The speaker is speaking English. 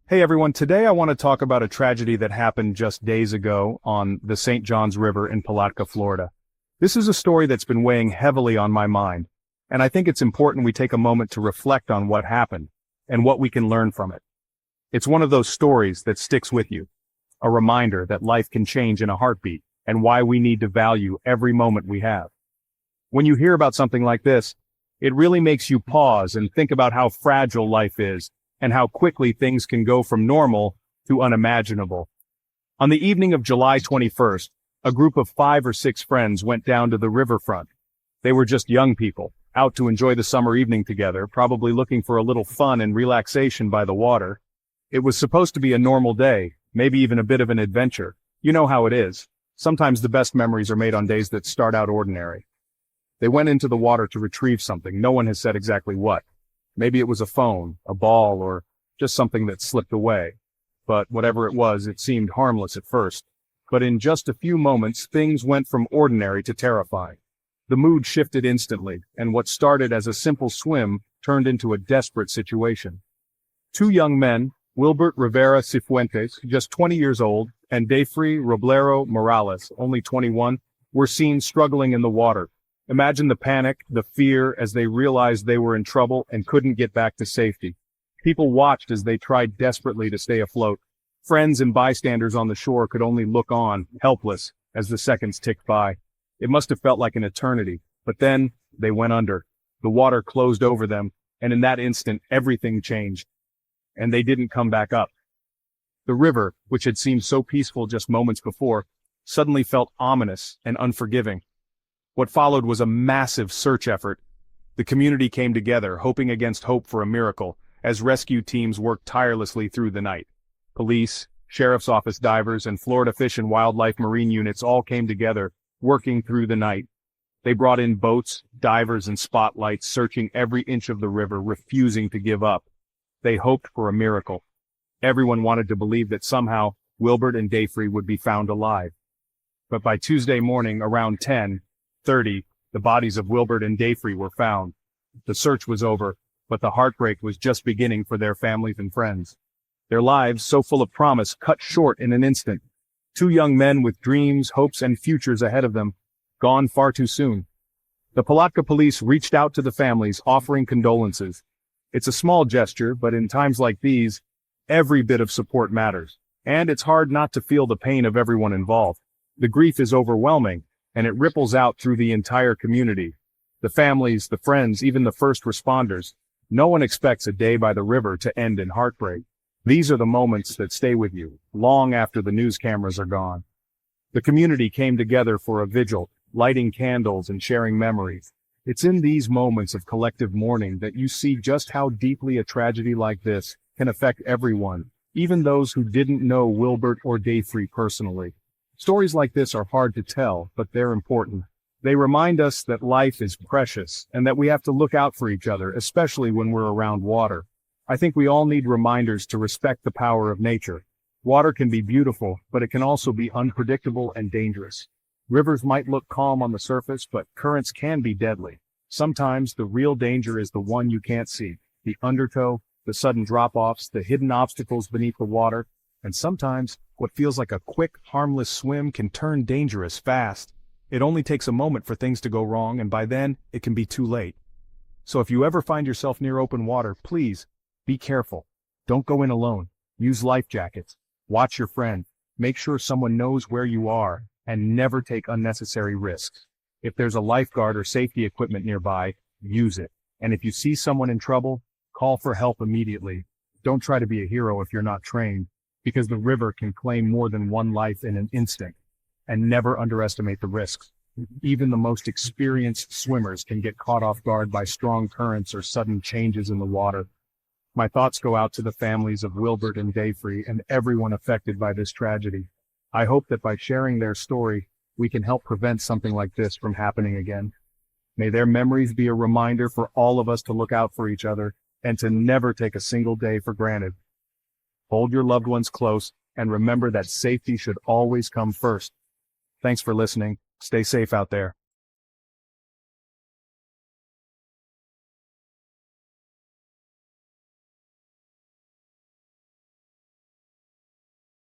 Hey everyone, today I want to talk about a tragedy that happened just days ago on the St. Johns River in Palatka, Florida. This is a story that's been weighing heavily on my mind, and I think it's important we take a moment to reflect on what happened and what we can learn from it. It's one of those stories that sticks with you, a reminder that life can change in a heartbeat and why we need to value every moment we have. When you hear about something like this, it really makes you pause and think about how fragile life is and how quickly things can go from normal to unimaginable. On the evening of July 21st, a group of 5 or 6 friends went down to the riverfront. They were just young people, out to enjoy the summer evening together, probably looking for a little fun and relaxation by the water. It was supposed to be a normal day, maybe even a bit of an adventure. You know how it is. Sometimes the best memories are made on days that start out ordinary. They went into the water to retrieve something. No one has said exactly what. Maybe it was a phone, a ball, or just something that slipped away. But whatever it was, it seemed harmless at first. But in just a few moments, things went from ordinary to terrifying. The mood shifted instantly, and what started as a simple swim turned into a desperate situation. 2 young men, Wilbert Rivera Cifuentes, just 20 years old, and Dayfree Roblero Morales, only 21, were seen struggling in the water. Imagine the panic, the fear as they realized they were in trouble and couldn't get back to safety. People watched as they tried desperately to stay afloat. Friends and bystanders on the shore could only look on, helpless, as the seconds ticked by. It must have felt like an eternity, but then they went under. The water closed over them, and in that instant everything changed. And they didn't come back up. The river, which had seemed so peaceful just moments before, suddenly felt ominous and unforgiving. What followed was a massive search effort. The community came together, hoping against hope for a miracle, as rescue teams worked tirelessly through the night. Police, sheriff's office divers, and Florida Fish and Wildlife Marine units all came together, working through the night. They brought in boats, divers, and spotlights, searching every inch of the river, refusing to give up. They hoped for a miracle. Everyone wanted to believe that somehow Wilbert and Dayfree would be found alive. But by Tuesday morning, around 10:30, the bodies of Wilbert and Dayfree were found. The search was over, but the heartbreak was just beginning for their families and friends. Their lives, so full of promise, cut short in an instant. 2 young men with dreams, hopes, and futures ahead of them, gone far too soon. The Palatka police reached out to the families, offering condolences. It's a small gesture, but in times like these, every bit of support matters. And it's hard not to feel the pain of everyone involved. The grief is overwhelming, and it ripples out through the entire community. The families, the friends, even the first responders. No one expects a day by the river to end in heartbreak. These are the moments that stay with you, long after the news cameras are gone. The community came together for a vigil, lighting candles and sharing memories. It's in these moments of collective mourning that you see just how deeply a tragedy like this can affect everyone, even those who didn't know Wilbert or Dayfree personally. Stories like this are hard to tell, but they're important. They remind us that life is precious and that we have to look out for each other, especially when we're around water. I think we all need reminders to respect the power of nature. Water can be beautiful, but it can also be unpredictable and dangerous. Rivers might look calm on the surface, but currents can be deadly. Sometimes the real danger is the one you can't see, the undertow, the sudden drop-offs, the hidden obstacles beneath the water. And sometimes, what feels like a quick, harmless swim can turn dangerous fast. It only takes a moment for things to go wrong, and by then, it can be too late. So if you ever find yourself near open water, please, be careful. Don't go in alone. Use life jackets. Watch your friend. Make sure someone knows where you are, and never take unnecessary risks. If there's a lifeguard or safety equipment nearby, use it. And if you see someone in trouble, call for help immediately. Don't try to be a hero if you're not trained, because the river can claim more than one life in an instant. And never underestimate the risks. Even the most experienced swimmers can get caught off guard by strong currents or sudden changes in the water. My thoughts go out to the families of Wilbert and Dayfree and everyone affected by this tragedy. I hope that by sharing their story, we can help prevent something like this from happening again. May their memories be a reminder for all of us to look out for each other and to never take a single day for granted. Hold your loved ones close and remember that safety should always come first. Thanks for listening. Stay safe out there.